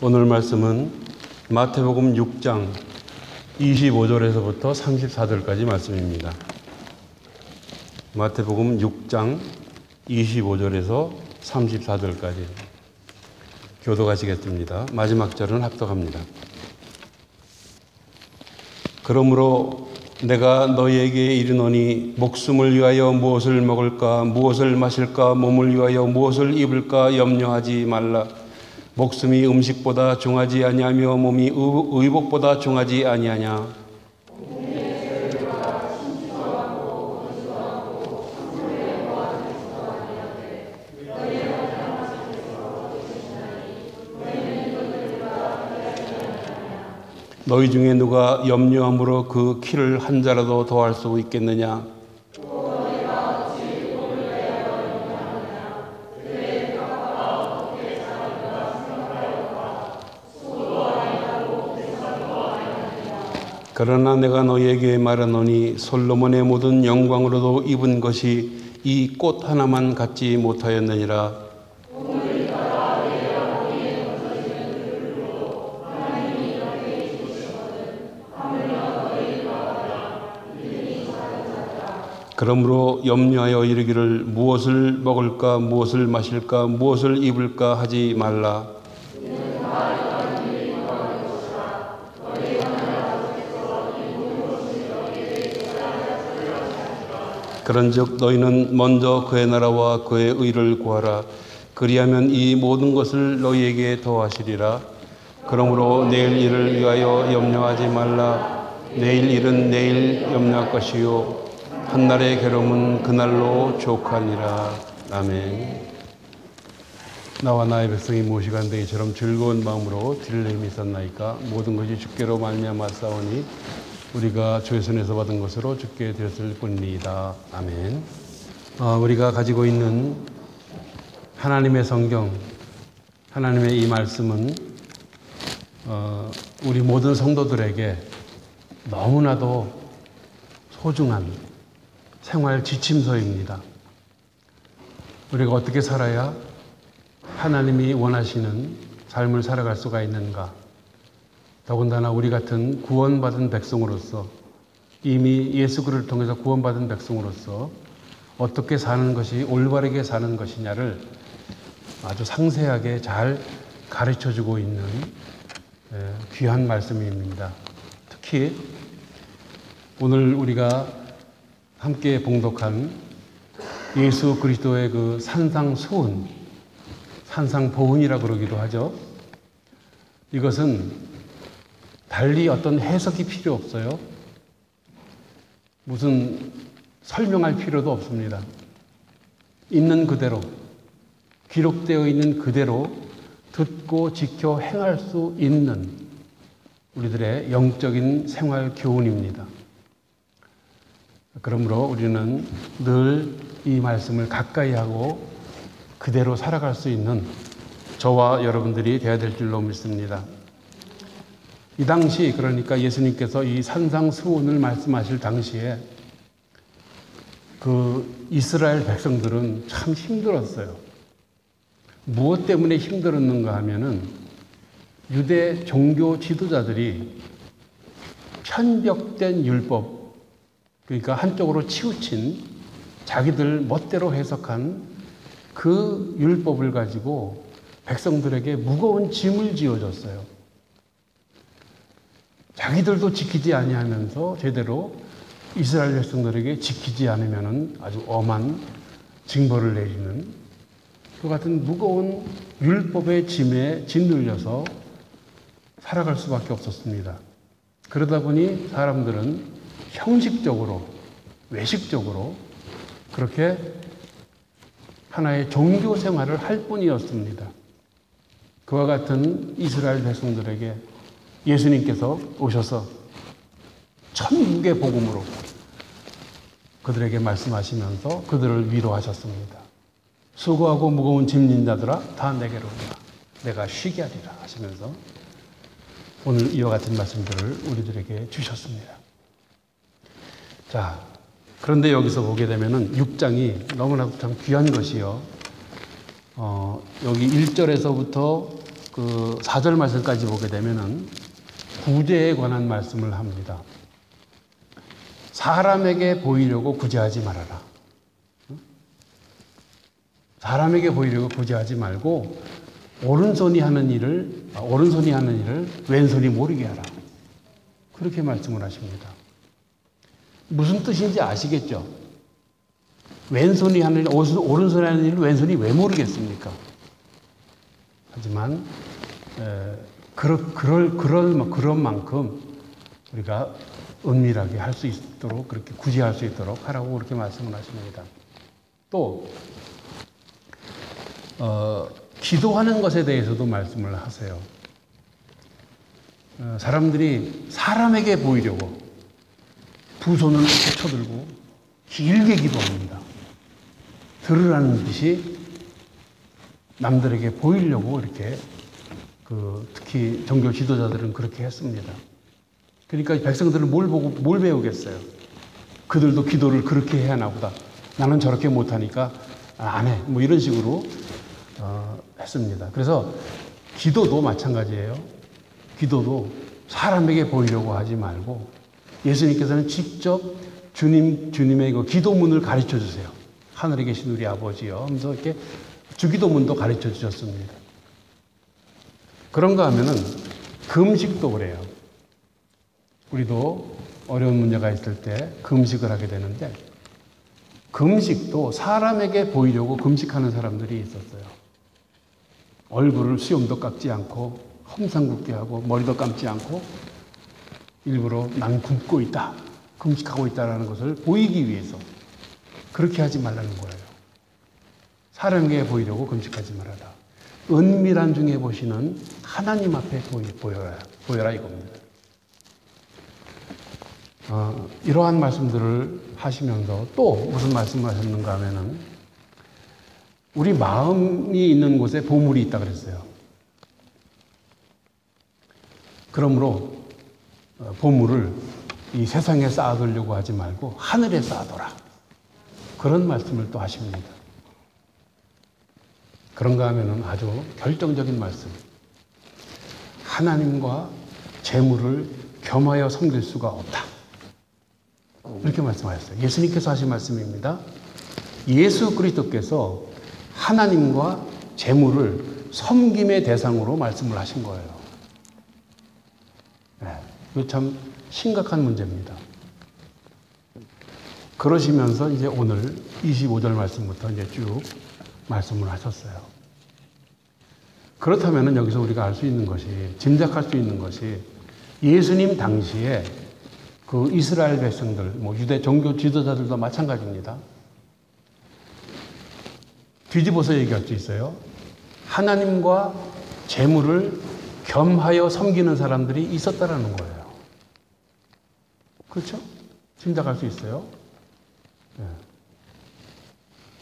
오늘 말씀은 마태복음 6장 25절에서부터 34절까지 말씀입니다. 마태복음 6장 25절에서 34절까지 교독하시겠습니다. 마지막 절은 합독합니다. 그러므로 내가 너희에게 이르노니 목숨을 위하여 무엇을 먹을까 무엇을 마실까 몸을 위하여 무엇을 입을까 염려하지 말라. 목숨이 음식보다 중하지 아니하며 몸이 의복보다 중하지 아니하냐. 너희 중에 누가 염려함으로 그 키를 한 자라도 더할 수 있겠느냐? 그러나 내가 너희에게 말하노니 솔로몬의 모든 영광으로도 입은 것이 이 꽃 하나만 갖지 못하였느니라. 그러므로 염려하여 이르기를 무엇을 먹을까 무엇을 마실까 무엇을 입을까 하지 말라. 그런즉 너희는 먼저 그의 나라와 그의 의를 구하라. 그리하면 이 모든 것을 너희에게 더하시리라. 그러므로 내일 일을 위하여 염려하지 말라. 내일 일은 내일 염려할 것이요 한날의 괴로움은 그날로 족하니라. 아멘. 나와 나의 백성이 무엇이간데 이처럼 즐거운 마음으로 드릴 힘이 있었나이까. 모든 것이 주께로 말미암았사오니 우리가 주의 손에서 받은 것으로 주께 드렸을 뿐이다. 아멘. 우리가 가지고 있는 하나님의 성경, 하나님의 이 말씀은 우리 모든 성도들에게 너무나도 소중한 생활 지침서입니다. 우리가 어떻게 살아야 하나님이 원하시는 삶을 살아갈 수가 있는가? 더군다나 우리 같은 구원받은 백성으로서 이미 예수 그리스도를 통해서 구원받은 백성으로서 어떻게 사는 것이 올바르게 사는 것이냐를 아주 상세하게 잘 가르쳐주고 있는 귀한 말씀입니다. 특히 오늘 우리가 함께 봉독한 예수 그리스도의 그 산상수훈, 산상보훈이라고 그러기도 하죠. 이것은 달리 어떤 해석이 필요 없어요. 무슨 설명할 필요도 없습니다. 있는 그대로, 기록되어 있는 그대로 듣고 지켜 행할 수 있는 우리들의 영적인 생활 교훈입니다. 그러므로 우리는 늘 이 말씀을 가까이 하고 그대로 살아갈 수 있는 저와 여러분들이 되어야 될 줄로 믿습니다. 이 당시, 그러니까 예수님께서 이 산상수훈을 말씀하실 당시에 그 이스라엘 백성들은 참 힘들었어요. 무엇 때문에 힘들었는가 하면은 유대 종교 지도자들이 편벽된 율법, 그러니까 한쪽으로 치우친 자기들 멋대로 해석한 그 율법을 가지고 백성들에게 무거운 짐을 지어줬어요. 자기들도 지키지 아니하면서 제대로 이스라엘 백성들에게 지키지 않으면 아주 엄한 징벌을 내리는 그 같은 무거운 율법의 짐에 짓눌려서 살아갈 수밖에 없었습니다. 그러다 보니 사람들은 형식적으로, 외식적으로 그렇게 하나의 종교 생활을 할 뿐이었습니다. 그와 같은 이스라엘 백성들에게 예수님께서 오셔서 천국의 복음으로 그들에게 말씀하시면서 그들을 위로하셨습니다. 수고하고 무거운 짐진 자들아 다 내게로 오라. 내가 쉬게 하리라 하시면서 오늘 이와 같은 말씀들을 우리들에게 주셨습니다. 자, 그런데 여기서 보게 되면은 6장이 너무나도 참 귀한 것이요. 여기 1절에서부터 그 4절 말씀까지 보게 되면은 구제에 관한 말씀을 합니다. 사람에게 보이려고 구제하지 말아라. 사람에게 보이려고 구제하지 말고 오른손이 하는 일을 왼손이 모르게 하라. 그렇게 말씀을 하십니다. 무슨 뜻인지 아시겠죠? 왼손이 하는 일, 오른손이 하는 일을 왼손이 왜 모르겠습니까? 하지만 그런 만큼 우리가 은밀하게 할 수 있도록, 그렇게 구제할 수 있도록 하라고 그렇게 말씀을 하십니다. 또 기도하는 것에 대해서도 말씀을 하세요. 사람들이 사람에게 보이려고 두 손을 쳐들고 길게 기도합니다. 들으라는 듯이 남들에게 보이려고 이렇게 특히 종교 지도자들은 그렇게 했습니다. 그러니까 백성들은 뭘 보고 뭘 배우겠어요? 그들도 기도를 그렇게 해야 하나 보다. 나는 저렇게 못하니까 안 해. 뭐 이런 식으로 했습니다. 그래서 기도도 마찬가지예요. 기도도 사람에게 보이려고 하지 말고 예수님께서는 직접 주님의 그 기도문을 가르쳐 주세요. 하늘에 계신 우리 아버지요 하면서 이렇게 주기도문도 가르쳐 주셨습니다. 그런가 하면은 금식도 그래요. 우리도 어려운 문제가 있을 때 금식을 하게 되는데 금식도 사람에게 보이려고 금식하는 사람들이 있었어요. 얼굴을 수염도 깎지 않고 험상궂게 하고 머리도 감지 않고 일부러 난 굶고 있다, 금식하고 있다는 것을 보이기 위해서 그렇게 하지 말라는 거예요. 사람에게 보이려고 금식하지 말아라. 은밀한 중에 보시는 하나님 앞에 보여라 이겁니다. 이러한 말씀들을 하시면서 또 무슨 말씀을 하셨는가 하면은 우리 마음이 있는 곳에 보물이 있다 그랬어요. 그러므로 보물을 이 세상에 쌓아두려고 하지 말고 하늘에 쌓아둬라. 그런 말씀을 또 하십니다. 그런가 하면은 아주 결정적인 말씀. 하나님과 재물을 겸하여 섬길 수가 없다. 이렇게 말씀하셨어요. 예수님께서 하신 말씀입니다. 예수 그리스도께서 하나님과 재물을 섬김의 대상으로 말씀을 하신 거예요. 이거 참 심각한 문제입니다. 그러시면서 이제 오늘 25절 말씀부터 이제 쭉 말씀을 하셨어요. 그렇다면 여기서 우리가 알 수 있는 것이, 짐작할 수 있는 것이 예수님 당시에 그 이스라엘 백성들, 뭐 유대 종교 지도자들도 마찬가지입니다. 뒤집어서 얘기할 수 있어요. 하나님과 재물을 겸하여 섬기는 사람들이 있었다라는 거예요. 그렇죠? 짐작할 수 있어요. 네.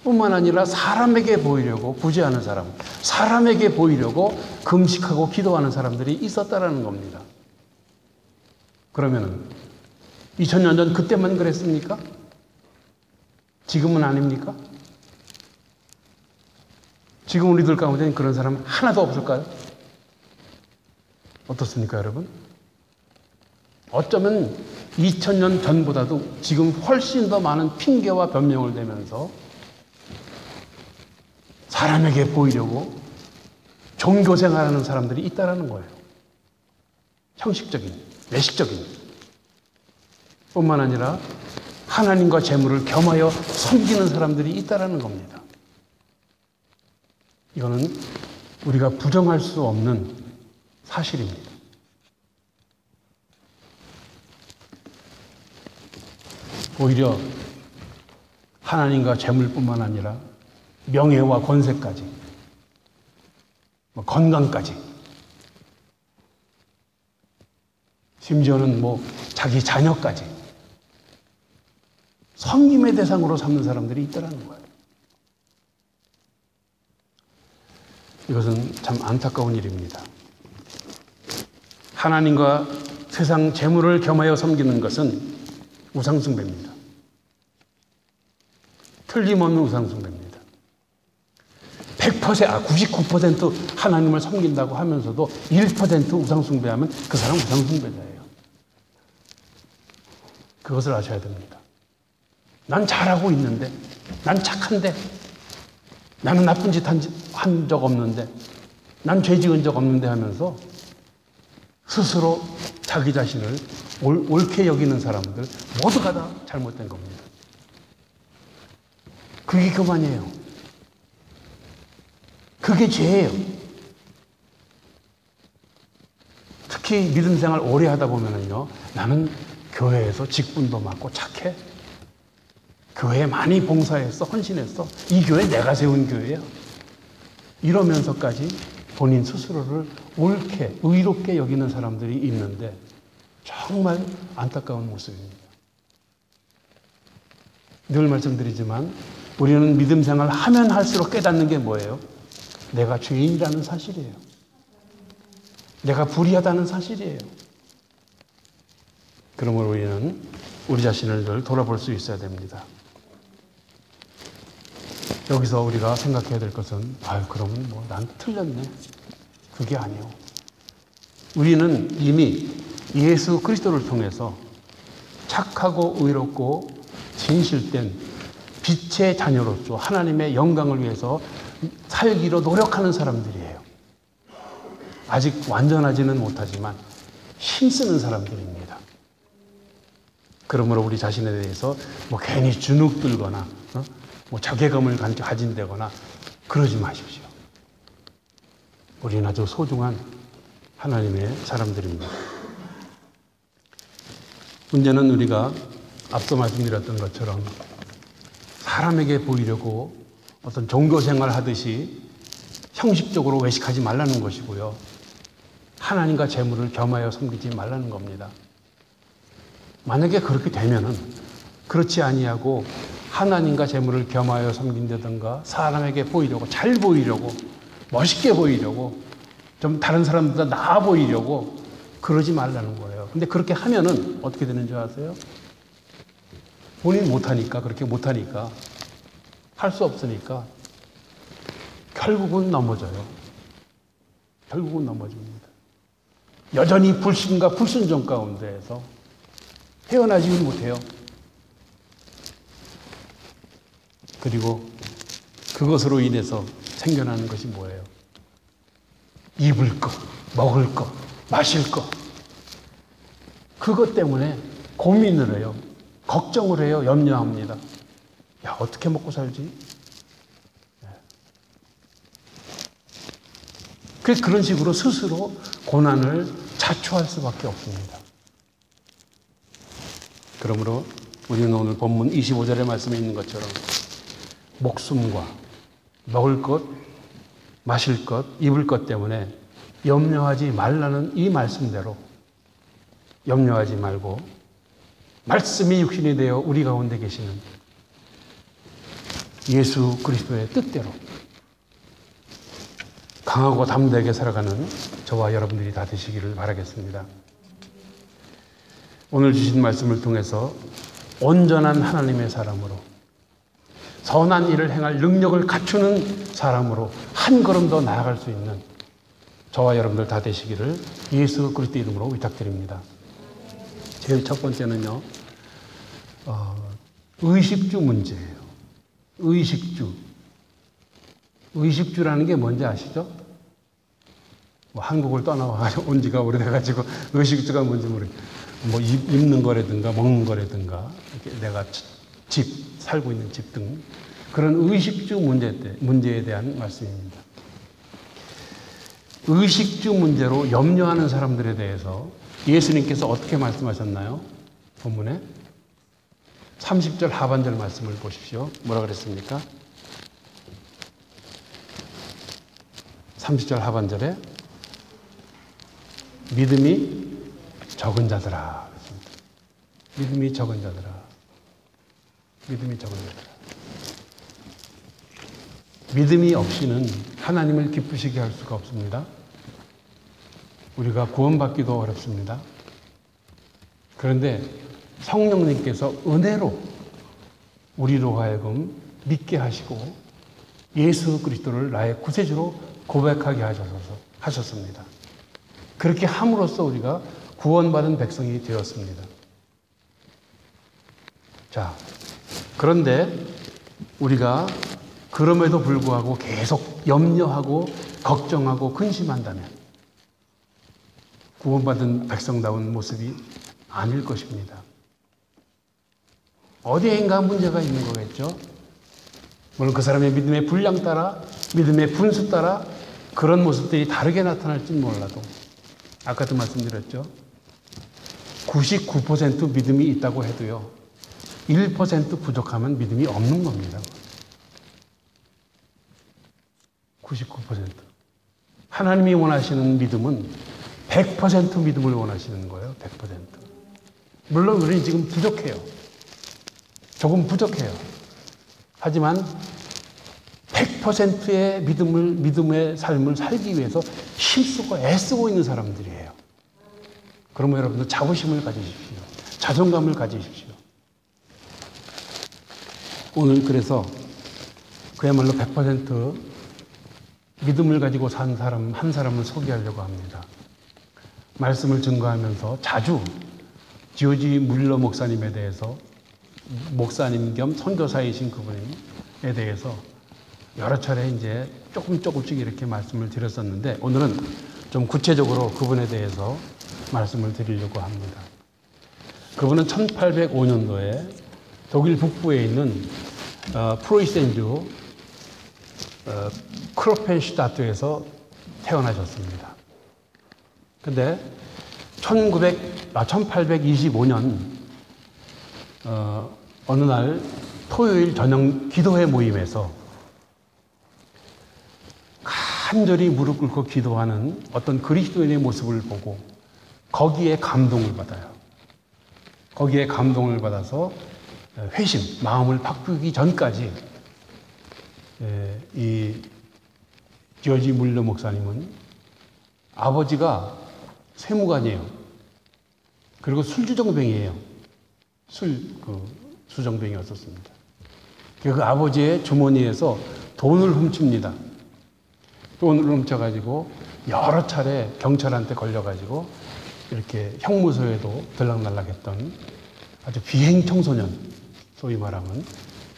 뿐만 아니라 사람에게 보이려고 구제하는 사람, 사람에게 보이려고 금식하고 기도하는 사람들이 있었다라는 겁니다. 그러면은 2000년 전 그때만 그랬습니까? 지금은 아닙니까? 지금 우리들 가운데는 그런 사람 하나도 없을까요? 어떻습니까, 여러분? 어쩌면 2000년 전보다도 지금 훨씬 더 많은 핑계와 변명을 대면서 사람에게 보이려고 종교생활하는 사람들이 있다는 거예요. 형식적인, 외식적인 뿐만 아니라 하나님과 재물을 겸하여 섬기는 사람들이 있다는 겁니다. 이거는 우리가 부정할 수 없는 사실입니다. 오히려 하나님과 재물뿐만 아니라 명예와 권세까지, 건강까지, 심지어는 자기 자녀까지 섬김의 대상으로 삼는 사람들이 있다는 거예요. 이것은 참 안타까운 일입니다. 하나님과 세상 재물을 겸하여 섬기는 것은 우상숭배입니다. 틀림없는 우상숭배입니다. 99% 하나님을 섬긴다고 하면서도 1% 우상숭배하면 그 사람은 우상숭배자예요. 그것을 아셔야 됩니다. 난 잘하고 있는데, 난 착한데, 나는 나쁜 짓 한 적 없는데, 난 죄 지은 적 없는데 하면서 스스로 자기 자신을 옳게 여기는 사람들 모두가 다 잘못된 겁니다. 그게 교만이에요. 그게 죄예요. 특히 믿음 생활 오래 하다 보면은요, 나는 교회에서 직분도 맡고 착해. 교회에 많이 봉사했어, 헌신했어. 이 교회 내가 세운 교회야. 이러면서까지 본인 스스로를 옳게, 의롭게 여기는 사람들이 있는데 정말 안타까운 모습입니다. 늘 말씀드리지만 우리는 믿음 생활을 하면 할수록 깨닫는 게 뭐예요? 내가 죄인이라는 사실이에요. 내가 불의하다는 사실이에요. 그러므로 우리는 우리 자신을 늘 돌아볼 수 있어야 됩니다. 여기서 우리가 생각해야 될 것은 그러면 난 틀렸네. 그게 아니에요. 우리는 이미 예수 그리스도를 통해서 착하고 의롭고 진실된 빛의 자녀로서 하나님의 영광을 위해서 살기로 노력하는 사람들이에요. 아직 완전하지는 못하지만 힘쓰는 사람들입니다. 그러므로 우리 자신에 대해서 괜히 주눅 들거나 자괴감을 가진다거나 그러지 마십시오. 우리는 아주 소중한 하나님의 사람들입니다. 문제는 우리가 앞서 말씀드렸던 것처럼 사람에게 보이려고 어떤 종교생활 하듯이 형식적으로 외식하지 말라는 것이고요. 하나님과 재물을 겸하여 섬기지 말라는 겁니다. 만약에 그렇게 되면은 그렇지 아니하고 하나님과 재물을 겸하여 섬긴다든가 사람에게 보이려고, 잘 보이려고, 멋있게 보이려고, 좀 다른 사람보다 나아 보이려고 그러지 말라는 거예요. 근데 그렇게 하면은 어떻게 되는 줄 아세요? 본인 못하니까, 그렇게 못하니까, 할 수 없으니까 결국은 넘어져요. 결국은 넘어집니다. 여전히 불신과 불순종 가운데에서 헤어나지는 못해요. 그리고 그것으로 인해서 생겨나는 것이 뭐예요? 입을 것, 먹을 것, 마실 것. 그것 때문에 고민을 해요. 걱정을 해요. 염려합니다. 야, 어떻게 먹고 살지? 그런 식으로 스스로 고난을 자초할 수밖에 없습니다. 그러므로 우리는 오늘 본문 25절의 말씀에 있는 것처럼 목숨과 먹을 것, 마실 것, 입을 것 때문에 염려하지 말라는 이 말씀대로 염려하지 말고 말씀이 육신이 되어 우리 가운데 계시는 예수 그리스도의 뜻대로 강하고 담대하게 살아가는 저와 여러분들이 다 되시기를 바라겠습니다. 오늘 주신 말씀을 통해서 온전한 하나님의 사람으로 선한 일을 행할 능력을 갖추는 사람으로 한 걸음 더 나아갈 수 있는 저와 여러분들 다 되시기를 예수 그리스도 이름으로 위탁드립니다. 제일 첫 번째는요, 의식주 문제예요. 의식주라는 게 뭔지 아시죠? 한국을 떠나와 온 지가 오래돼가지고 의식주가 뭔지 모르겠어요. 입는 거라든가 먹는 거라든가 내가 살고 있는 집 등 그런 의식주 문제에 대한 말씀입니다. 의식주 문제로 염려하는 사람들에 대해서 예수님께서 어떻게 말씀하셨나요? 본문에 30절 하반절 말씀을 보십시오. 뭐라 그랬습니까? 30절 하반절에 믿음이 적은 자들아. 믿음이 적은 자들아. 믿음이 적은 자들아. 믿음이 없이는 하나님을 기쁘시게 할 수가 없습니다. 우리가 구원받기도 어렵습니다. 그런데 성령님께서 은혜로 우리로 하여금 믿게 하시고 예수 그리스도를 나의 구세주로 고백하게 하셨습니다. 그렇게 함으로써 우리가 구원받은 백성이 되었습니다. 자, 그런데 우리가 그럼에도 불구하고 계속 염려하고 걱정하고 근심한다면 구원받은 백성다운 모습이 아닐 것입니다. 어디엔가 문제가 있는 거겠죠? 물론 그 사람의 믿음의 분량 따라, 믿음의 분수 따라 그런 모습들이 다르게 나타날지는 몰라도 아까도 말씀드렸죠. 99% 믿음이 있다고 해도요. 1% 부족하면 믿음이 없는 겁니다. 99%. 하나님이 원하시는 믿음은 100% 믿음을 원하시는 거예요. 100%. 물론 우리는 지금 부족해요. 조금 부족해요. 하지만 100%의 믿음의 삶을 살기 위해서 힘쓰고 애쓰고 있는 사람들이에요. 그러면 여러분들 자부심을 가지십시오. 자존감을 가지십시오. 오늘 그래서 그야말로 100% 믿음을 가지고 산 사람, 한 사람을 소개하려고 합니다. 말씀을 증거하면서 자주 지오지 물러 목사님에 대해서, 목사님 겸 선교사이신 그분에 대해서 여러 차례 이제 조금씩 이렇게 말씀을 드렸었는데 오늘은 좀 구체적으로 그분에 대해서 말씀을 드리려고 합니다. 그분은 1805년도에 독일 북부에 있는 프로이센주 크로펜슈타트에서 태어나셨습니다. 근데 1825년 어느 날 토요일 저녁 기도회 모임에서 간절히 무릎 꿇고 기도하는 어떤 그리스도인의 모습을 보고 거기에 감동을 받아요. 거기에 감동을 받아서 회심, 마음을 바꾸기 전까지 이 지오지 물러 목사님은 아버지가 세무관이에요. 그리고 술주정뱅이에요. 수정뱅이였었습니다. 그 아버지의 주머니에서 돈을 훔칩니다. 돈을 훔쳐가지고 여러 차례 경찰한테 걸려가지고 이렇게 형무소에도 들락날락했던 아주 비행 청소년, 소위 말하면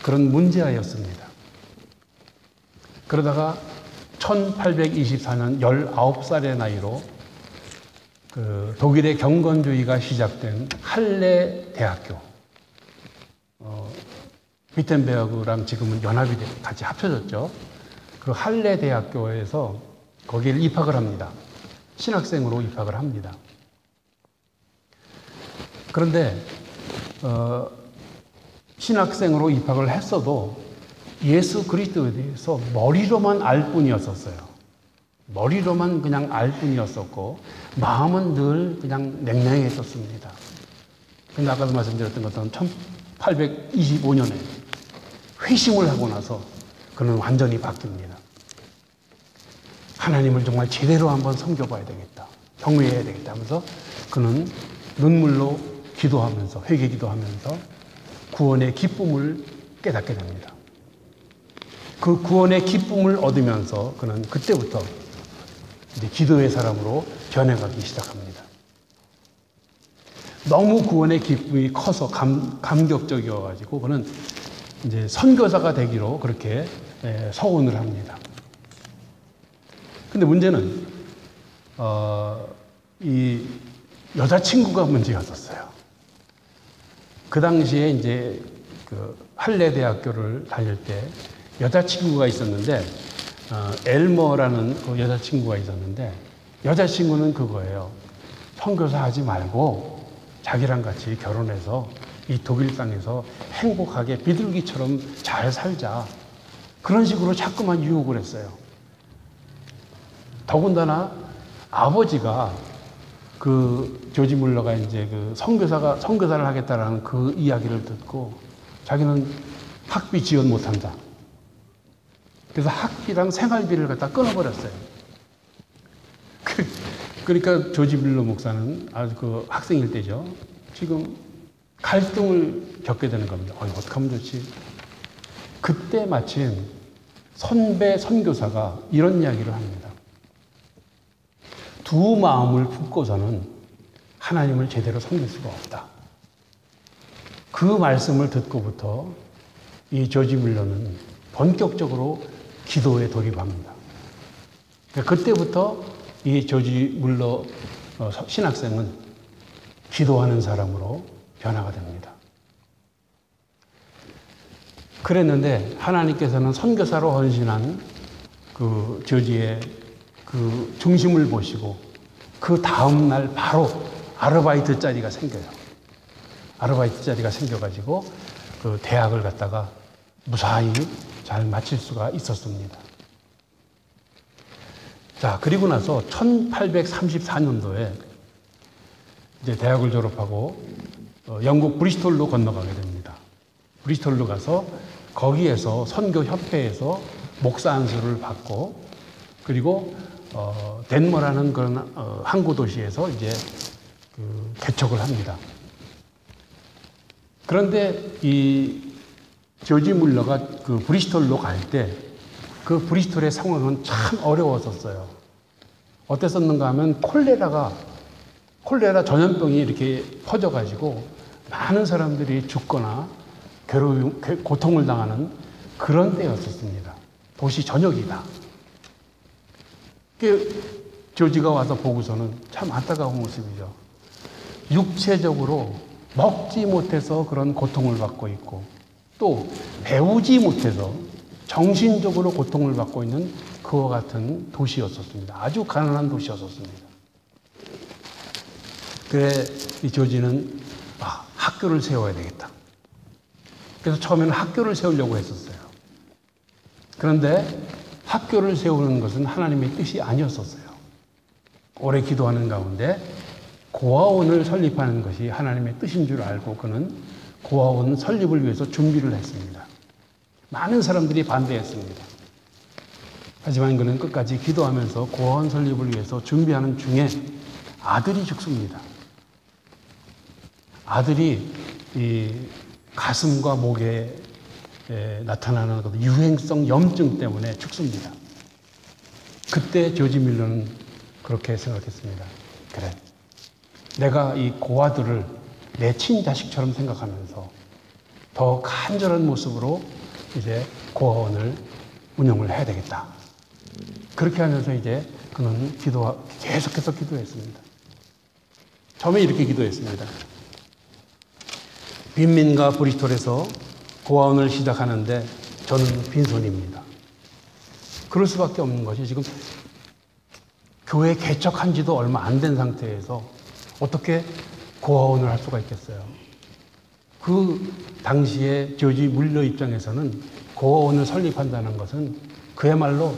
그런 문제아였습니다. 그러다가 1824년 19살의 나이로 그 독일의 경건주의가 시작된 할레 대학교, 위텐베르그랑 지금은 연합이 같이 합쳐졌죠. 그 할레 대학교에서 거기를 입학을 합니다. 신학생으로 입학을 합니다. 그런데 신학생으로 입학을 했어도 예수 그리스도에 대해서 머리로만 알 뿐이었었어요. 머리로만 그냥 알 뿐이었었고 마음은 늘 그냥 냉랭했었습니다. 근데 아까도 말씀드렸던 것처럼 1825년에 회심을 하고 나서 그는 완전히 바뀝니다. 하나님을 정말 제대로 한번 섬겨봐야 되겠다. 경외해야 되겠다 하면서 그는 눈물로 기도하면서 회개 기도하면서 구원의 기쁨을 깨닫게 됩니다. 그 구원의 기쁨을 얻으면서 그는 그때부터 이제 기도의 사람으로 변해가기 시작합니다. 너무 구원의 기쁨이 커서 감격적이어가지고 그는 이제 선교사가 되기로 그렇게 서원을 합니다. 근데 문제는 이 여자친구가 문제였었어요. 그 당시에 이제 그 할레 대학교를 다닐 때 여자친구가 있었는데 엘머라는 그 여자친구가 있었는데 여자친구는 그거예요. 선교사 하지 말고 자기랑 같이 결혼해서 이 독일 땅에서 행복하게 비둘기처럼 잘 살자. 그런 식으로 자꾸만 유혹을 했어요. 더군다나 아버지가 그 조지 물러가 이제 그 선교사를 하겠다라는 그 이야기를 듣고 자기는 학비 지원 못한다. 그래서 학비랑 생활비를 갖다 끊어버렸어요. 그러니까 조지 물러 목사는 아주 그 학생일 때죠. 지금 갈등을 겪게 되는 겁니다. 어떻게 하면 좋지? 그때 마침 선배 선교사가 이런 이야기를 합니다. 두 마음을 품고서는 하나님을 제대로 섬길 수가 없다. 그 말씀을 듣고부터 이 조지 뮬러는 본격적으로 기도에 돌입합니다. 그때부터 이 조지 뮬러 신학생은 기도하는 사람으로 변화가 됩니다. 그랬는데 하나님께서는 선교사로 헌신한 그 조지의 그 중심을 보시고 그 다음 날 바로 아르바이트 자리가 생겨요. 아르바이트 자리가 생겨가지고 그 대학을 갔다가 무사히 잘 마칠 수가 있었습니다. 자, 그리고 나서 1834년도에 이제 대학을 졸업하고 영국 브리스톨로 건너가게 됩니다. 브리스톨로 가서 거기에서 선교협회에서 목사 안수를 받고 그리고 덴머라는 그런 항구 도시에서 이제 그 개척을 합니다. 그런데 이 조지 뮬러가 그 브리스톨로 갈 때 그 브리스톨의 상황은 참 어려웠었어요. 어땠었는가 하면 콜레라 전염병이 이렇게 퍼져가지고 많은 사람들이 죽거나 고통을 당하는 그런 때였었습니다. 도시 전역이다. 조지가 와서 보고서는 참 안타까운 모습이죠. 육체적으로 먹지 못해서 그런 고통을 받고 있고 또 배우지 못해서 정신적으로 고통을 받고 있는 그와 같은 도시였었습니다. 아주 가난한 도시였었습니다. 그래 이 조지는 학교를 세워야 되겠다. 그래서 처음에는 학교를 세우려고 했었어요. 그런데 학교를 세우는 것은 하나님의 뜻이 아니었었어요. 오래 기도하는 가운데 고아원을 설립하는 것이 하나님의 뜻인 줄 알고 그는 고아원 설립을 위해서 준비를 했습니다. 많은 사람들이 반대했습니다. 하지만 그는 끝까지 기도하면서 고아원 설립을 위해서 준비하는 중에 아들이 죽습니다. 아들이 이 가슴과 목에 나타나는 유행성 염증 때문에 죽습니다. 그때 조지 뮬러는 그렇게 생각했습니다. 그래, 내가 이 고아들을 내 친자식처럼 생각하면서 더 간절한 모습으로 이제 고아원을 운영을 해야 되겠다. 그렇게 하면서 이제 그는 계속해서 기도했습니다. 처음에 이렇게 기도했습니다. 빈민가 브리스톨에서 고아원을 시작하는데 저는 빈손입니다. 그럴 수밖에 없는 것이 지금 교회 개척한 지도 얼마 안 된 상태에서 어떻게 고아원을 할 수가 있겠어요. 그 당시에 조지 뮬러 입장에서는 고아원을 설립한다는 것은 그야말로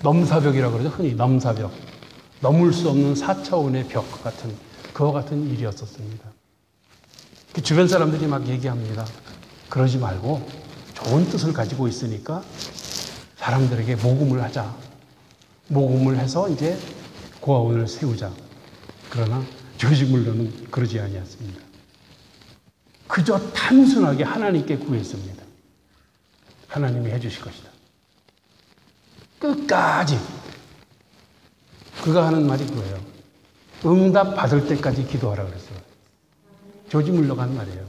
넘사벽이라고 그러죠. 흔히 넘사벽. 넘을 수 없는 4차원의 벽 같은 그와 같은 일이었었습니다. 주변 사람들이 막 얘기합니다. 그러지 말고 좋은 뜻을 가지고 있으니까 사람들에게 모금을 하자. 모금을 해서 이제 고아원을 세우자. 그러나 조지 뮬러는 그러지 아니었습니다. 그저 단순하게 하나님께 구했습니다. 하나님이 해주실 것이다. 끝까지 그가 하는 말이 그거예요. 응답 받을 때까지 기도하라 그랬어요. 조지 뮬러가 한 말이에요.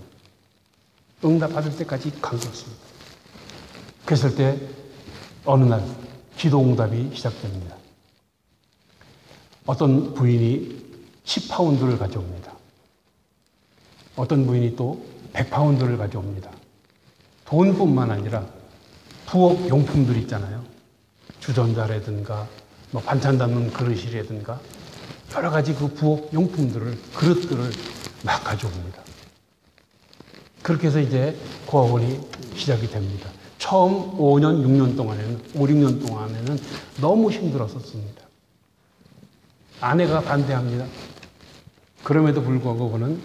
응답 받을 때까지 강조했습니다. 그랬을 때 어느 날 기도 응답이 시작됩니다. 어떤 부인이 10파운드를 가져옵니다. 어떤 부인이 또 100파운드를 가져옵니다. 돈뿐만 아니라 부엌 용품들 있잖아요. 주전자라든가 뭐 반찬 담는 그릇이라든가 여러 가지 그 부엌 용품들을, 그릇들을 막 가져옵니다. 그렇게 해서 이제 고아원이 시작이 됩니다. 처음 5년, 6년 동안에는, 5, 6년 동안에는 너무 힘들었었습니다. 아내가 반대합니다. 그럼에도 불구하고 그는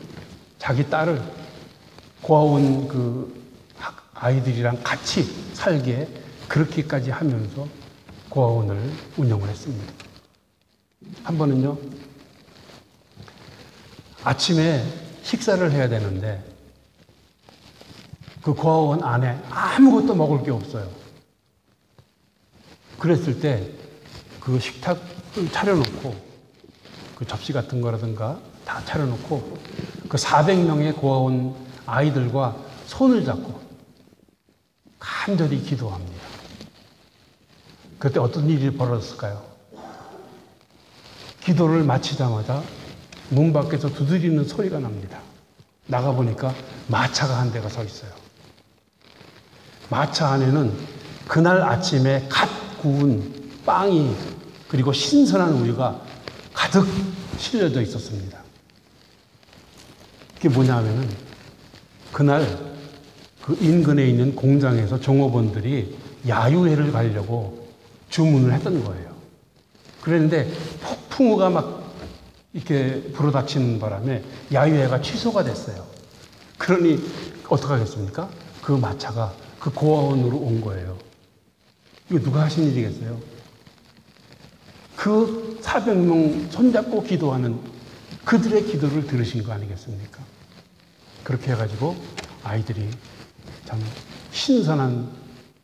자기 딸을 고아원 그 아이들이랑 같이 살게 그렇게까지 하면서 고아원을 운영을 했습니다. 한 번은요, 아침에 식사를 해야 되는데 그 고아원 안에 아무것도 먹을 게 없어요. 그랬을 때 그 식탁을 차려놓고 그 접시 같은 거라든가 다 차려놓고 그 400명의 고아원 아이들과 손을 잡고 간절히 기도합니다. 그때 어떤 일이 벌어졌을까요? 기도를 마치자마자 문 밖에서 두드리는 소리가 납니다. 나가보니까 마차가 한 대가 서 있어요. 마차 안에는 그날 아침에 갓 구운 빵이 그리고 신선한 우유가 가득 실려져 있었습니다. 그게 뭐냐 하면은 그날 그 인근에 있는 공장에서 종업원들이 야유회를 가려고 주문을 했던 거예요. 그랬는데 폭풍우가 막 이렇게 불어닥치는 바람에 야유회가 취소가 됐어요. 그러니 어떡하겠습니까? 그 마차가 그 고아원으로 온 거예요. 이거 누가 하신 일이겠어요? 그 400명 손잡고 기도하는 그들의 기도를 들으신 거 아니겠습니까? 그렇게 해가지고 아이들이 참 신선한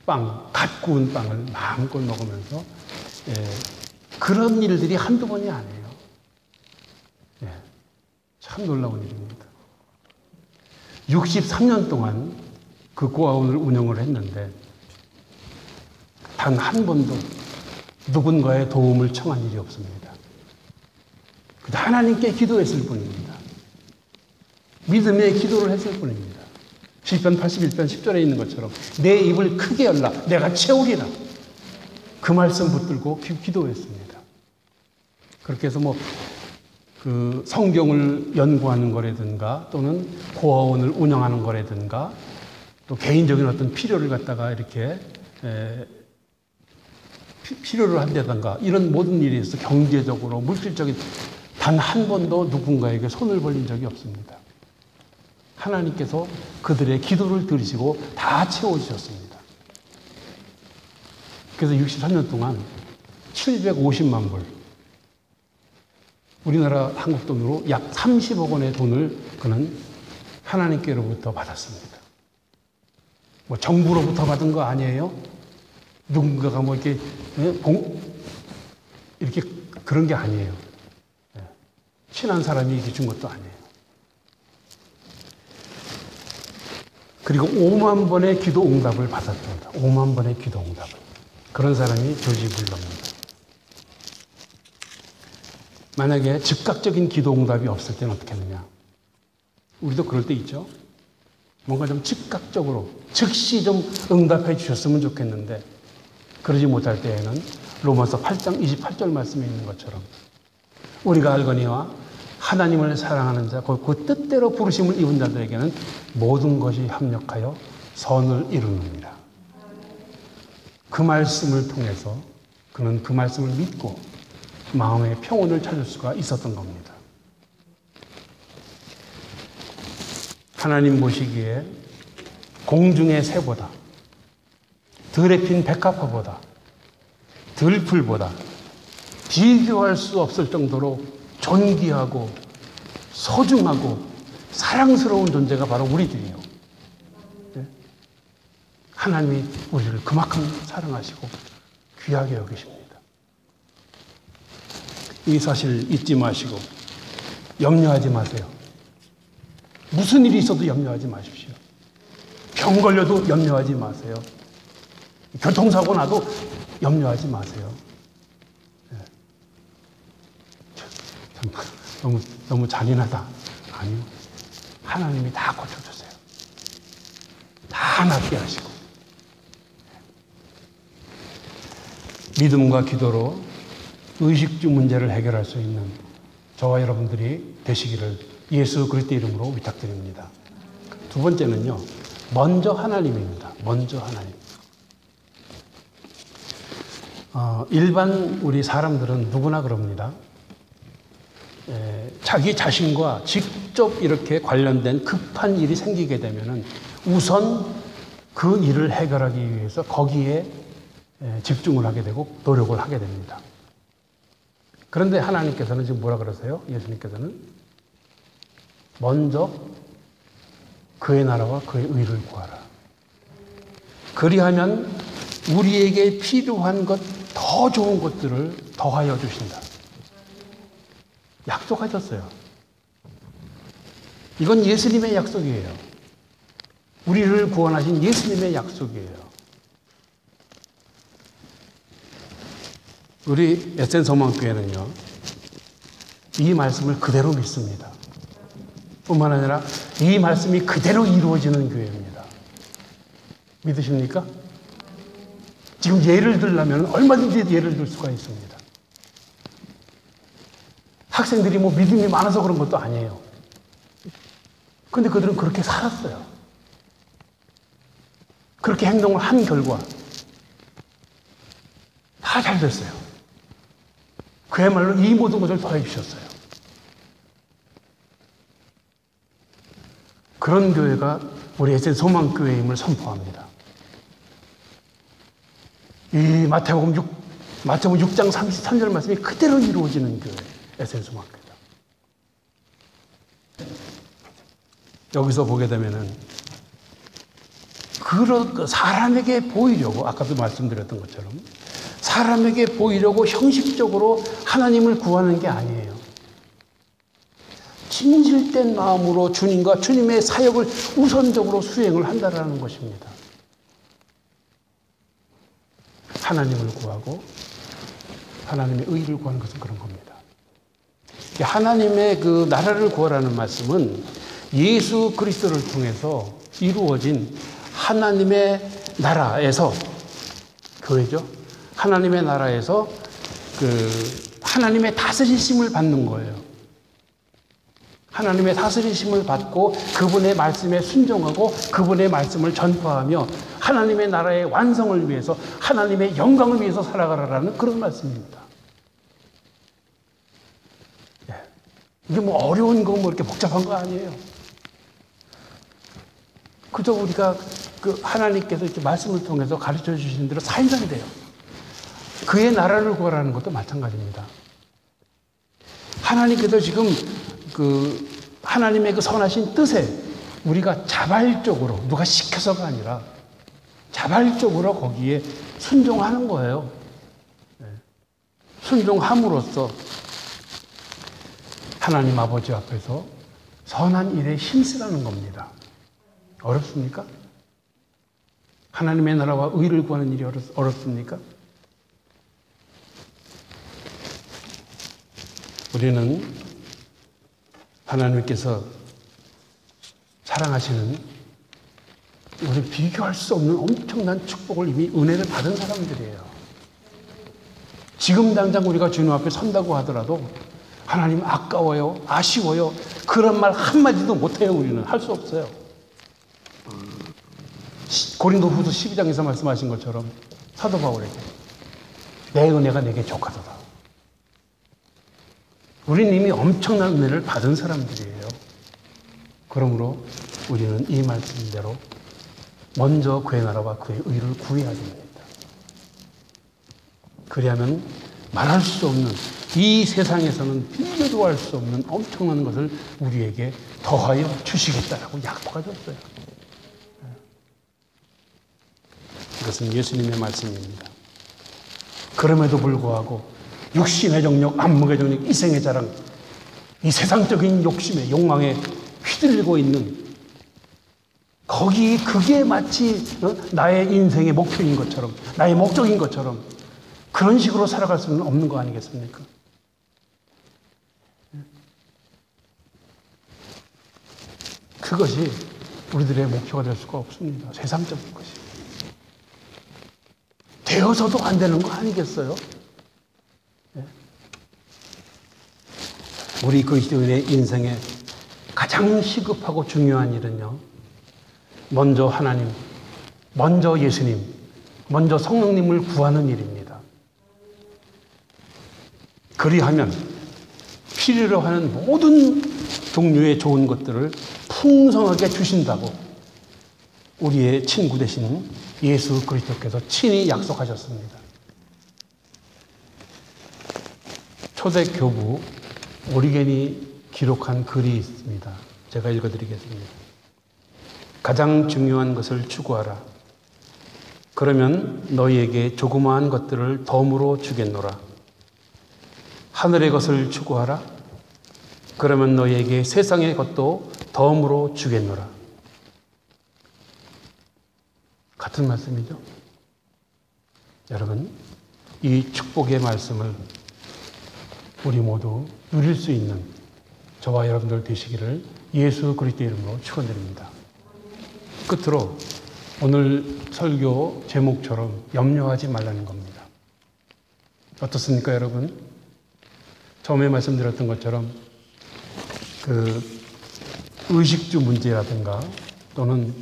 빵, 갓 구운 빵을 마음껏 먹으면서 그런 일들이 한두 번이 아니에요. 참 놀라운 일입니다. 63년 동안 그 고아원을 운영을 했는데 단 한 번도 누군가의 도움을 청한 일이 없습니다. 그저 하나님께 기도했을 뿐입니다. 믿음의 기도를 했을 뿐입니다. 시편 81편 10절에 있는 것처럼 내 입을 크게 열라 내가 채우리라. 그 말씀 붙들고 기도했습니다. 그렇게 해서 그 성경을 연구하는 거라든가 또는 고아원을 운영하는 거라든가 또 개인적인 어떤 필요를 갖다가 이렇게 필요를 한다든가 이런 모든 일에 있어서 경제적으로 물질적인 단 한 번도 누군가에게 손을 벌린 적이 없습니다. 하나님께서 그들의 기도를 들으시고 다 채워주셨습니다. 그래서 63년 동안 750만 불 우리나라 한국 돈으로 약 30억 원의 돈을 그는 하나님께로부터 받았습니다. 정부로부터 받은 거 아니에요? 누군가가 이렇게 그런 게 아니에요. 친한 사람이 이렇게 준 것도 아니에요. 그리고 5만 번의 기도 응답을 받았습니다. 5만 번의 기도 응답을. 그런 사람이 조지 물러입니다. 만약에 즉각적인 기도 응답이 없을 때는 어떻게 하느냐? 우리도 그럴 때 있죠. 뭔가 좀 즉각적으로 즉시 좀 응답해 주셨으면 좋겠는데 그러지 못할 때에는 로마서 8장 28절 말씀에 있는 것처럼 우리가 알거니와 하나님을 사랑하는 자, 그 뜻대로 부르심을 입은 자들에게는 모든 것이 합력하여 선을 이루느니라. 그 말씀을 통해서 그는 그 말씀을 믿고 마음의 평온을 찾을 수가 있었던 겁니다. 하나님 보시기에 공중의 새보다 들에 핀 백합화보다 들풀보다 비교할 수 없을 정도로 존귀하고 소중하고 사랑스러운 존재가 바로 우리들이에요. 하나님이 우리를 그만큼 사랑하시고 귀하게 여기십니다. 이 사실 잊지 마시고 염려하지 마세요. 무슨 일이 있어도 염려하지 마십시오. 병 걸려도 염려하지 마세요. 교통사고 나도 염려하지 마세요. 너무 잔인하다. 아니요. 하나님이 다 고쳐주세요. 다 낫게 하시고. 믿음과 기도로 의식주 문제를 해결할 수 있는 저와 여러분들이 되시기를 예수 그리스도의 이름으로 위탁드립니다. 두 번째는요. 먼저 하나님입니다. 먼저 하나님. 일반 우리 사람들은 누구나 그럽니다. 자기 자신과 직접 이렇게 관련된 급한 일이 생기게 되면은 우선 그 일을 해결하기 위해서 거기에 집중을 하게 되고 노력을 하게 됩니다. 그런데 하나님께서는 지금 뭐라 그러세요? 예수님께서는 먼저 그의 나라와 그의 의를 구하라. 그리하면 우리에게 필요한 것 더 좋은 것들을 더하여 주신다. 약속하셨어요. 이건 예수님의 약속이에요. 우리를 구원하신 예수님의 약속이에요. 우리 에센 소망교회는요, 이 말씀을 그대로 믿습니다. 뿐만 아니라 이 말씀이 그대로 이루어지는 교회입니다. 믿으십니까? 지금 예를 들려면 얼마든지 예를 들 수가 있습니다. 학생들이 뭐 믿음이 많아서 그런 것도 아니에요. 근데 그들은 그렇게 살았어요. 그렇게 행동을 한 결과 다 잘 됐어요. 그야말로 이 모든 것을 더해 주셨어요. 그런 교회가 우리 에센 소망교회임을 선포합니다. 이 마태복음 6장 33절 말씀이 그대로 이루어지는 교회, 에센 소망교회다. 여기서 보게 되면은 사람에게 보이려고, 아까도 말씀드렸던 것처럼 사람에게 보이려고 형식적으로 하나님을 구하는 게 아니에요. 진실된 마음으로 주님과 주님의 사역을 우선적으로 수행을 한다는 것입니다. 하나님을 구하고 하나님의 의를 구하는 것은 그런 겁니다. 하나님의 그 나라를 구하라는 말씀은 예수 그리스도를 통해서 이루어진 하나님의 나라에서, 교회죠. 하나님의 나라에서 하나님의 다스리심을 받는 거예요. 하나님의 다스리심을 받고 그분의 말씀에 순종하고 그분의 말씀을 전파하며 하나님의 나라의 완성을 위해서, 하나님의 영광을 위해서 살아가라라는 그런 말씀입니다. 이게 뭐 어려운 거, 뭐 이렇게 복잡한 거 아니에요. 그저 우리가 하나님께서 이렇게 말씀을 통해서 가르쳐 주신 대로 살면 돼요. 그의 나라를 구하라는 것도 마찬가지입니다. 하나님께서 지금 하나님의 그 선하신 뜻에 우리가 자발적으로, 누가 시켜서가 아니라 자발적으로 거기에 순종하는 거예요. 순종함으로써 하나님 아버지 앞에서 선한 일에 힘쓰라는 겁니다. 어렵습니까? 하나님의 나라와 의를 구하는 일이 어렵습니까? 우리는 하나님께서 사랑하시는, 우리 비교할 수 없는 엄청난 축복을 이미 은혜를 받은 사람들이에요. 지금 당장 우리가 주님 앞에 선다고 하더라도 하나님 아까워요, 아쉬워요, 그런 말 한마디도 못해요. 우리는 할 수 없어요. 고린도후서 12장에서 말씀하신 것처럼 사도 바울에게 내 은혜가 내게 족하도다. 우리는 이미 엄청난 은혜를 받은 사람들이에요. 그러므로 우리는 이 말씀대로 먼저 그의 나라와 그의 의를 구해야 됩니다. 그리하면 말할 수 없는, 이 세상에서는 비교도 할 수 없는 엄청난 것을 우리에게 더하여 주시겠다라고 약속하셨어요. 이것은 예수님의 말씀입니다. 그럼에도 불구하고 육신의 정력, 안목의 정력, 이생의 자랑, 이 세상적인 욕심에, 욕망에 휘둘리고 있는, 그게 마치 나의 인생의 목표인 것처럼, 나의 목적인 것처럼 그런 식으로 살아갈 수는 없는 거 아니겠습니까? 그것이 우리들의 목표가 될 수가 없습니다. 세상적인 것이. 되어서도 안 되는 거 아니겠어요? 우리 그리스도인의 인생에 가장 시급하고 중요한 일은요, 먼저 하나님, 먼저 예수님, 먼저 성령님을 구하는 일입니다. 그리하면 필요로 하는 모든 종류의 좋은 것들을 풍성하게 주신다고 우리의 친구 되신 예수 그리스도께서 친히 약속하셨습니다. 초대교부 오리겐이 기록한 글이 있습니다. 제가 읽어드리겠습니다. 가장 중요한 것을 추구하라. 그러면 너희에게 조그마한 것들을 덤으로 주겠노라. 하늘의 것을 추구하라. 그러면 너희에게 세상의 것도 덤으로 주겠노라. 같은 말씀이죠. 여러분, 이 축복의 말씀을 우리 모두 누릴 수 있는 저와 여러분들 되시기를 예수 그리스도의 이름으로 축원드립니다. 끝으로 오늘 설교 제목처럼 염려하지 말라는 겁니다. 어떻습니까, 여러분? 처음에 말씀드렸던 것처럼 그 의식주 문제라든가 또는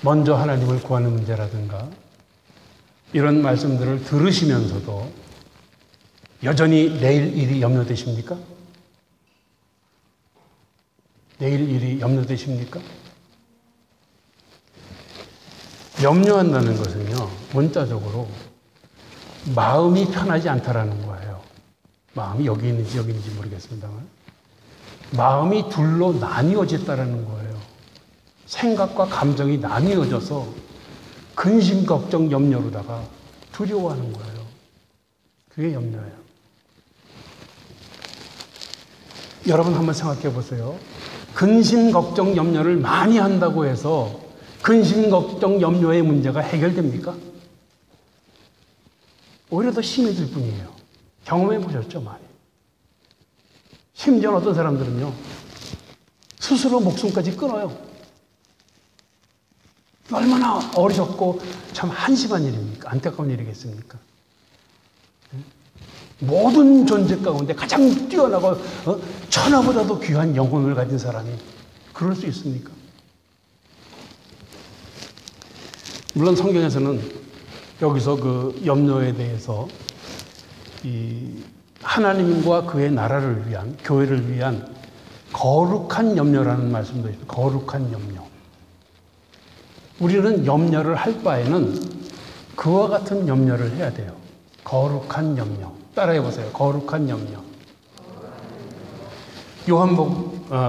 먼저 하나님을 구하는 문제라든가 이런 말씀들을 들으시면서도 여전히 내일 일이 염려되십니까? 내일 일이 염려되십니까? 염려한다는 것은요, 문자적으로 마음이 편하지 않다라는 거예요. 마음이 여기 있는지 모르겠습니다만 마음이 둘로 나뉘어졌다라는 거예요. 생각과 감정이 나뉘어져서 근심, 걱정, 염려로다가 두려워하는 거예요. 그게 염려예요. 여러분 한번 생각해 보세요. 근심, 걱정, 염려를 많이 한다고 해서 근심, 걱정, 염려의 문제가 해결됩니까? 오히려 더 심해질 뿐이에요. 경험해 보셨죠, 많이. 심지어 어떤 사람들은요, 스스로 목숨까지 끊어요. 얼마나 어리석고 참 한심한 일입니까? 안타까운 일이겠습니까? 모든 존재 가운데 가장 뛰어나고 천하보다도 귀한 영혼을 가진 사람이 그럴 수 있습니까? 물론 성경에서는 여기서 그 염려에 대해서 이 하나님과 그의 나라를 위한, 교회를 위한 거룩한 염려라는 말씀도 있습니다. 거룩한 염려. 우리는 염려를 할 바에는 그와 같은 염려를 해야 돼요. 거룩한 염려. 따라해 보세요. 거룩한 염려.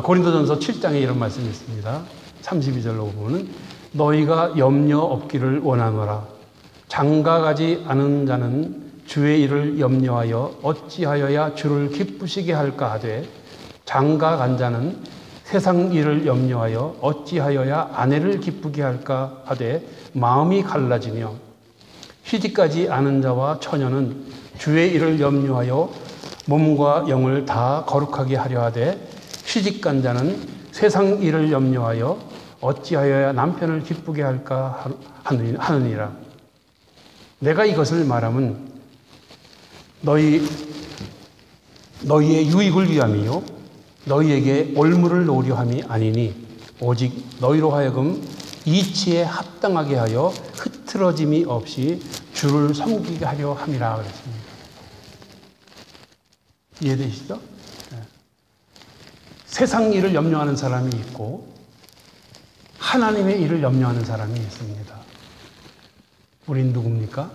고린도전서 7장에 이런 말씀이 있습니다. 32절로 보면 너희가 염려 없기를 원하노라. 장가가지 않은 자는 주의 일을 염려하여 어찌하여야 주를 기쁘시게 할까 하되 장가간 자는 세상 일을 염려하여 어찌하여야 아내를 기쁘게 할까 하되 마음이 갈라지며 시집가지 않은 자와 처녀는 주의 일을 염려하여 몸과 영을 다 거룩하게 하려 하되 시집간 자는 세상 일을 염려하여 어찌하여야 남편을 기쁘게 할까 하느니라. 내가 이것을 말하면 너희의 유익을 위함이요 너희에게 올무를 놓으려 함이 아니니 오직 너희로 하여금 이치에 합당하게 하여 흐트러짐이 없이 주를 섬기게 하려 함이라 그랬습니다. 이해되시죠? 네. 세상 일을 염려하는 사람이 있고 하나님의 일을 염려하는 사람이 있습니다. 우린 누굽니까?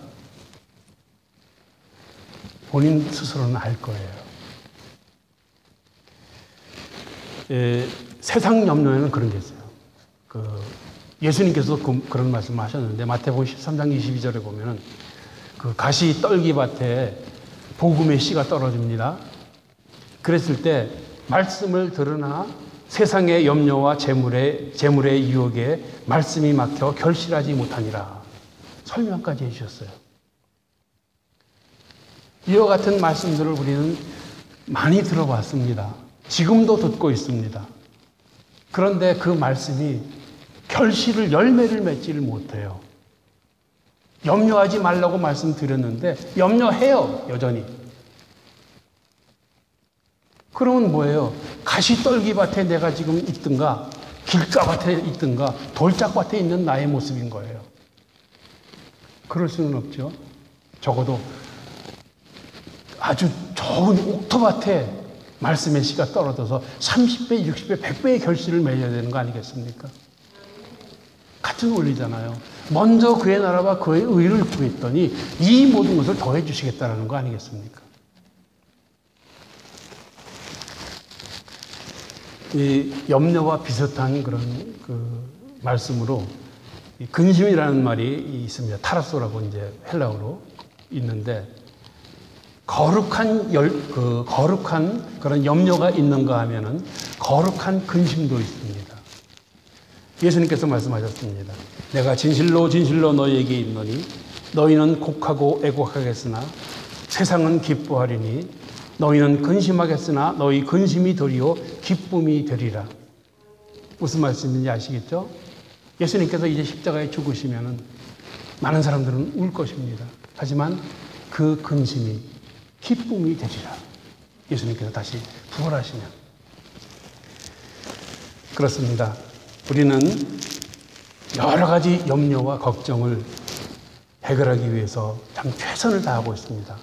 본인 스스로는 알 거예요. 세상 염려에는 그런 게 있어요. 예수님께서 그런 말씀을 하셨는데 마태복음 13장 22절에 보면은 그 가시 떨기밭에 복음의 씨가 떨어집니다. 그랬을 때 말씀을 들으나 세상의 염려와 재물의 유혹에 말씀이 막혀 결실하지 못하니라. 설명까지 해주셨어요. 이와 같은 말씀들을 우리는 많이 들어봤습니다. 지금도 듣고 있습니다. 그런데 그 말씀이 결실을, 열매를 맺지를 못해요. 염려하지 말라고 말씀드렸는데 염려해요, 여전히. 그러면 뭐예요? 가시떨기밭에 내가 지금 있든가 길가밭에 있든가 돌짝밭에 있는 나의 모습인 거예요. 그럴 수는 없죠. 적어도 아주 좋은 옥토밭에 말씀의 씨가 떨어져서 30배, 60배, 100배의 결실을 맺어야 되는 거 아니겠습니까? 같은 원리잖아요. 먼저 그의 나라와 그의 의를 구했더니 이 모든 것을 더해 주시겠다는 거 아니겠습니까? 이 염려와 비슷한 그런 말씀으로 이 근심이라는 말이 있습니다. 타라소라고 이제 헬라어로 있는데 거룩한 거룩한 그런 염려가 있는가 하면은 거룩한 근심도 있습니다. 예수님께서 말씀하셨습니다. 내가 진실로 진실로 너희에게 이르노니 너희는 곡하고 애곡하겠으나 세상은 기뻐하리니 너희는 근심하겠으나 너희 근심이 도리어 기쁨이 되리라. 무슨 말씀인지 아시겠죠? 예수님께서 이제 십자가에 죽으시면은 많은 사람들은 울 것입니다. 하지만 그 근심이 기쁨이 되리라. 예수님께서 다시 부활하시면. 그렇습니다. 우리는 여러 가지 염려와 걱정을 해결하기 위해서 참 최선을 다하고 있습니다.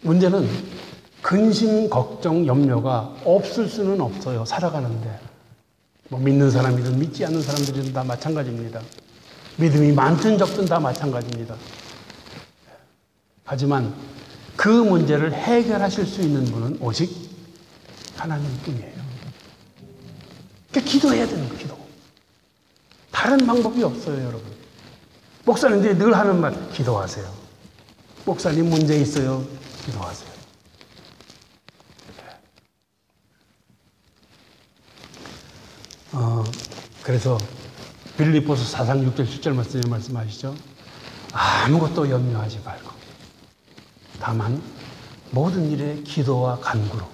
문제는 근심, 걱정, 염려가 없을 수는 없어요. 살아가는데. 뭐 믿는 사람이든 믿지 않는 사람들이든 다 마찬가지입니다. 믿음이 많든 적든 다 마찬가지입니다. 하지만 그 문제를 해결하실 수 있는 분은 오직 하나님뿐이에요. 그러니까 기도해야 되는 거예요. 기도. 다른 방법이 없어요, 여러분. 목사님들이 늘 하는 말, 기도하세요. 목사님 문제 있어요, 기도하세요. 그래서 빌립보서 4장 6절 7절 말씀에 말씀하시죠. 아무것도 염려하지 말고 다만 모든 일에 기도와 간구로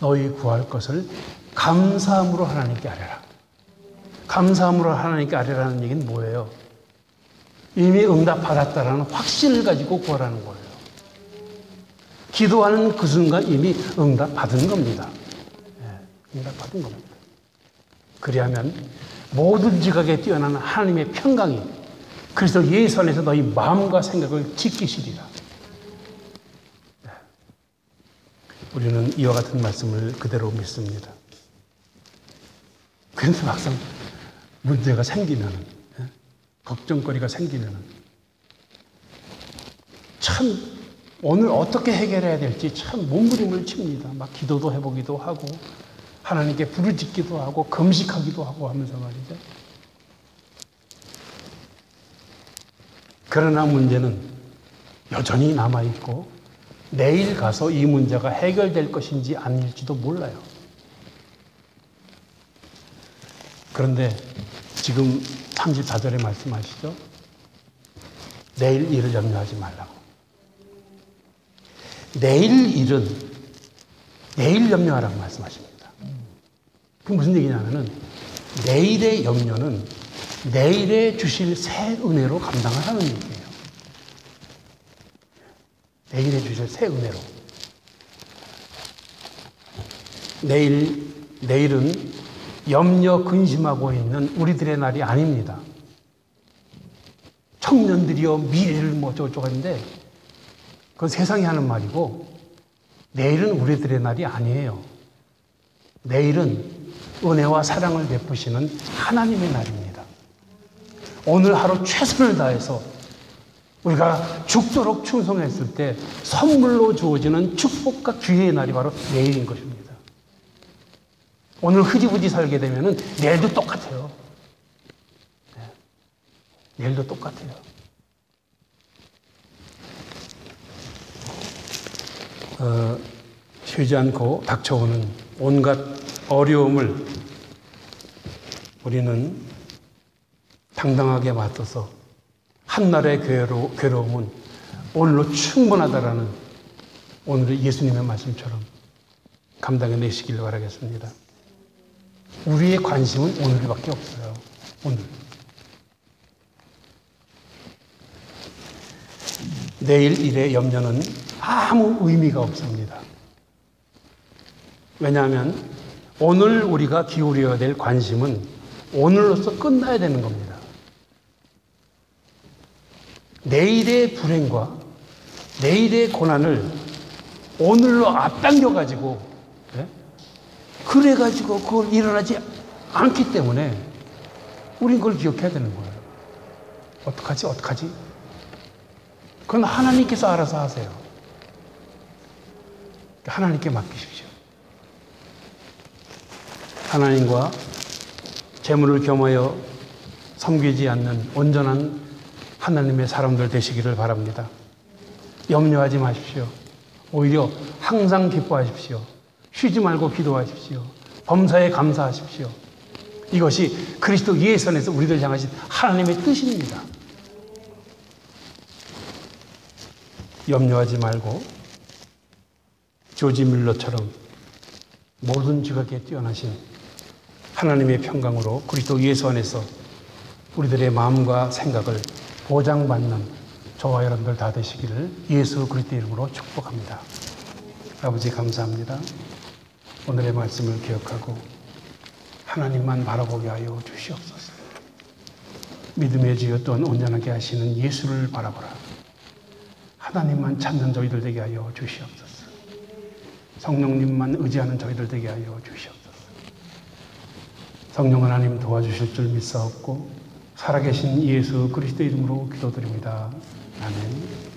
너희 구할 것을 감사함으로 하나님께 아뢰라. 감사함으로 하나님께 아뢰라는 얘기는 뭐예요? 이미 응답받았다라는 확신을 가지고 구하라는 거예요. 기도하는 그 순간 이미 응답받은 겁니다. 응답받은 겁니다. 그리하면 모든 지각에 뛰어난 하나님의 평강이 그리스도 예수 안에서 너희 마음과 생각을 지키시리라. 우리는 이와 같은 말씀을 그대로 믿습니다. 그런데 막상 문제가 생기면, 걱정거리가 생기면 참 오늘 어떻게 해결해야 될지 참 몸부림을 칩니다. 막 기도도 해보기도 하고 하나님께 부르짖기도 하고 금식하기도 하고 하면서 말이죠. 그러나 문제는 여전히 남아있고 내일 가서 이 문제가 해결될 것인지 아닐지도 몰라요. 그런데 지금 34절에 말씀하시죠. 내일 일을 염려하지 말라고. 내일 일은 내일 염려하라고 말씀하십니다. 그게 무슨 얘기냐면은 내일의 염려는 내일에 주실 새 은혜로 감당을 하는 얘기예요. 내일에 주실 새 은혜로. 내일은 염려 근심하고 있는 우리들의 날이 아닙니다. 청년들이여 미래를 뭐 어쩌고저쩌고 하는데 그건 세상이 하는 말이고 내일은 우리들의 날이 아니에요. 내일은 은혜와 사랑을 베푸시는 하나님의 날입니다. 오늘 하루 최선을 다해서 우리가 죽도록 충성했을 때 선물로 주어지는 축복과 기회의 날이 바로 내일인 것입니다. 오늘 흐지부지 살게 되면 내일도 똑같아요. 내일도 똑같아요. 쉬지 않고 닥쳐오는 온갖 어려움을 우리는 당당하게 맞서서 한날의 괴로움은 오늘로 충분하다라는 오늘의 예수님의 말씀처럼 감당해내시길 바라겠습니다. 우리의 관심은 오늘밖에 없어요. 오늘. 내일 일의 염려는 아무 의미가 없습니다. 왜냐하면 오늘 우리가 기울여야 될 관심은 오늘로서 끝나야 되는 겁니다. 내일의 불행과 내일의 고난을 오늘로 앞당겨가지고 그래가지고 그걸 일어나지 않기 때문에 우린 그걸 기억해야 되는 거예요. 어떡하지? 그건 하나님께서 알아서 하세요. 하나님께 맡기십시오. 하나님과 재물을 겸하여 섬기지 않는 온전한 하나님의 사람들 되시기를 바랍니다. 염려하지 마십시오. 오히려 항상 기뻐하십시오. 쉬지 말고 기도하십시오. 범사에 감사하십시오. 이것이 그리스도 예수 안에서 우리들 향하신 하나님의 뜻입니다. 염려하지 말고 조지 밀러처럼 모든 지각에 뛰어나신 하나님의 평강으로 그리스도 예수 안에서 우리들의 마음과 생각을 보장받는 저와 여러분들 다 되시기를 예수 그리스도 이름으로 축복합니다. 아버지 감사합니다. 오늘의 말씀을 기억하고 하나님만 바라보게 하여 주시옵소서. 믿음의 주여 또한 온전하게 하시는 예수를 바라보라. 하나님만 찾는 저희들 되게 하여 주시옵소서. 성령님만 의지하는 저희들 되게 하여 주시옵소서. 성령 하나님 도와주실 줄 믿사옵고 살아계신 예수 그리스도 이름으로 기도드립니다. 아멘.